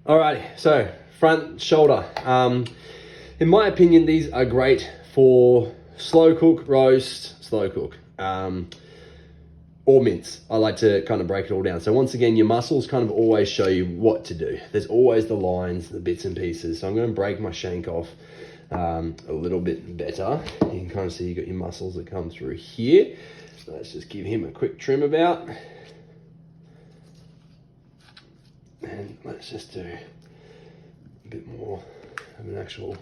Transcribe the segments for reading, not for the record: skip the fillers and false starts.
Alrighty, so front shoulder. In my opinion, these are great for slow cook, roast, slow cook, or mince. I like to kind of break it all down. So once again, your muscles kind of always show you what to do. There's always the lines, the bits and pieces. So I'm going to break my shank off a little bit better. You can kind of see you've got your muscles that come through here. So let's just give him a quick trim about. And let's just do a bit more of an actual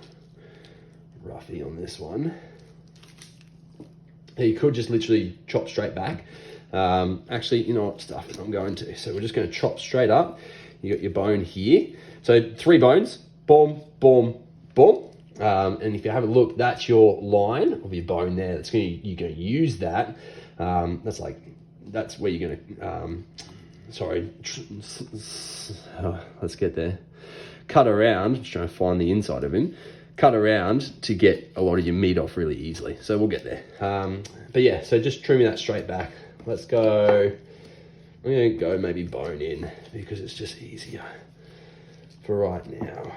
roughie on this one. Now you could just literally chop straight back. Actually, you know what, stuff it, I'm going to. So we're just going to chop straight up. You got your bone here. So 3 bones, boom, boom, boom. And if you have a look, that's your line of your bone there. That's you're going to use that. That's where you're going to, let's get there. Cut around, just trying to find the inside of him. Cut around to get a lot of your meat off really easily. So we'll get there. But yeah, so just trimming that straight back. Let's go, I'm gonna go maybe bone in because it's just easier for right now.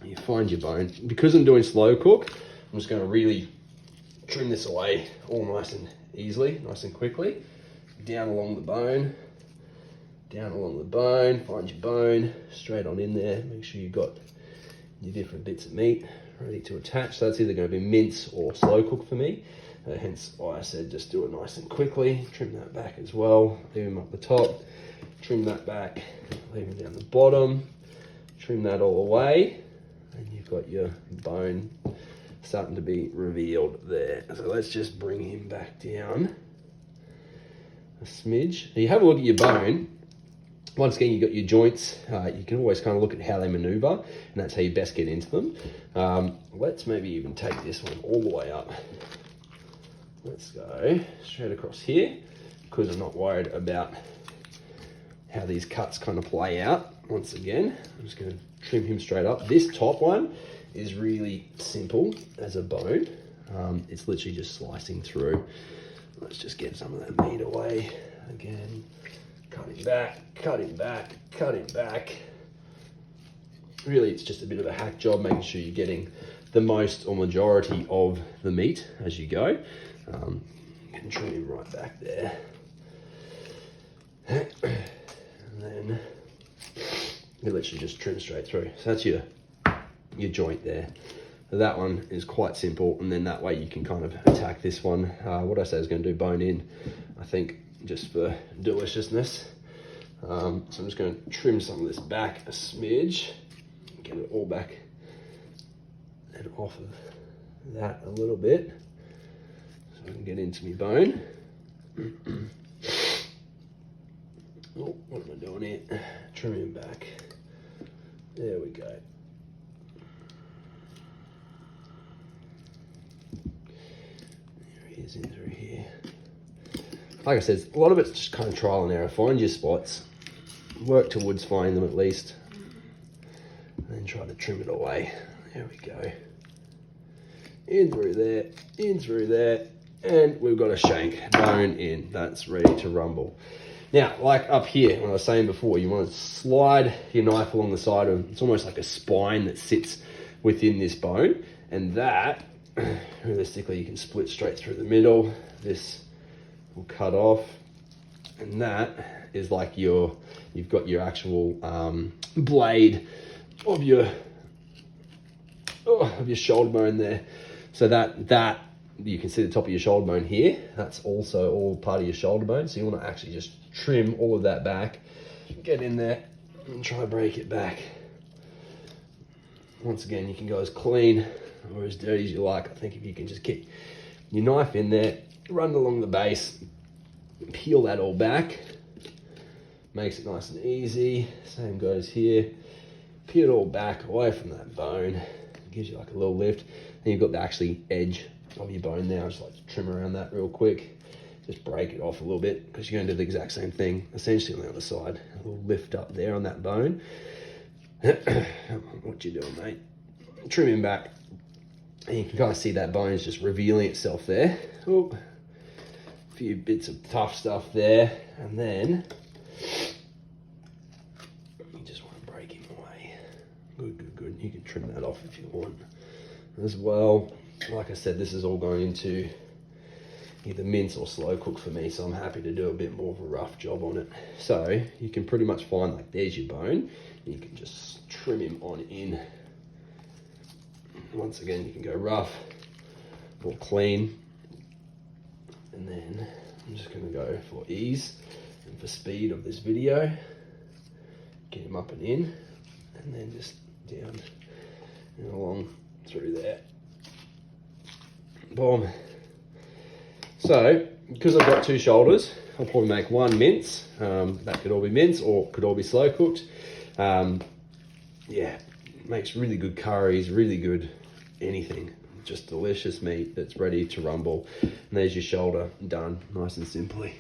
You find your bone. Because I'm doing slow cook, I'm just gonna really trim this away all nice and easily, nice and quickly. Down along the bone, find your bone, straight on in there. Make sure you've got your different bits of meat ready to attach. So that's either going to be mince or slow cook for me. Hence why I said just do it nice and quickly. Trim that back as well. Leave him up the top. Trim that back. Leave him down the bottom. Trim that all away. And you've got your bone starting to be revealed there. So let's just bring him back down a smidge. Now you have a look at your bone. Once again, you've got your joints. You can always kind of look at how they maneuver, and that's how you best get into them. Let's maybe even take this one all the way up. Let's go straight across here, because I'm not worried about how these cuts kind of play out. Once again, I'm just going to trim him straight up. This top one is really simple as a bone. It's literally just slicing through. Let's just get some of that meat away again. Cut him back, cut him back, cut him back. Really, it's just a bit of a hack job, making sure you're getting the most or majority of the meat as you go. You can trim him right back there. And then you literally just trim straight through. So that's your joint there. So that one is quite simple, and then that way you can kind of attack this one. What I say is going to do bone in, I think, just for deliciousness. So I'm just going to trim some of this back a smidge, get it all back and off of that a little bit, so I can get into my bone. Oh, what am I doing here? Trimming back. There we go. There he is in through here. Like I said, a lot of it's just kind of trial and error. Find your spots, work towards finding them at least, and then try to trim it away. There we go. In through there, and we've got a shank bone in. That's ready to rumble. Now, like up here, when I was saying before, you want to slide your knife along the side of, it's almost like a spine that sits within this bone, and that, realistically, you can split straight through the middle. This will cut off, and that is like you've got your actual blade of your shoulder bone there. So that you can see the top of your shoulder bone here. That's also all part of your shoulder bone. So you want to actually just trim all of that back, get in there, and try to break it back. Once again, you can go as clean or as dirty as you like. I think if you can just get your knife in there, run it along the base, peel that all back, makes it nice and easy. Same goes here. Peel it all back away from that bone. It gives you like a little lift. Then you've got the actually edge of your bone now. I just like to trim around that real quick. Just break it off a little bit, because you're going to do the exact same thing essentially on the other side. A little lift up there on that bone. What you doing, mate? Trim him back. And you can kind of see that bone is just revealing itself there. Oh, a few bits of tough stuff there. And then you You just want to break him away. Good, good, good. You can trim that off if you want as well. Like I said, this is all going into either mince or slow cook for me, so I'm happy to do a bit more of a rough job on it. So you can pretty much find, like, there's your bone. You can just trim him on in. Once again, you can go rough or clean. And then I'm just going to go for ease and for speed of this video. Get him up and in, and then just down and along through there. Boom. So, because I've got 2 shoulders, I'll probably make 1 mince. That could all be mince or could all be slow cooked. Yeah, makes really good curries, really good anything. Just delicious meat that's ready to rumble. And there's your shoulder done, nice and simply.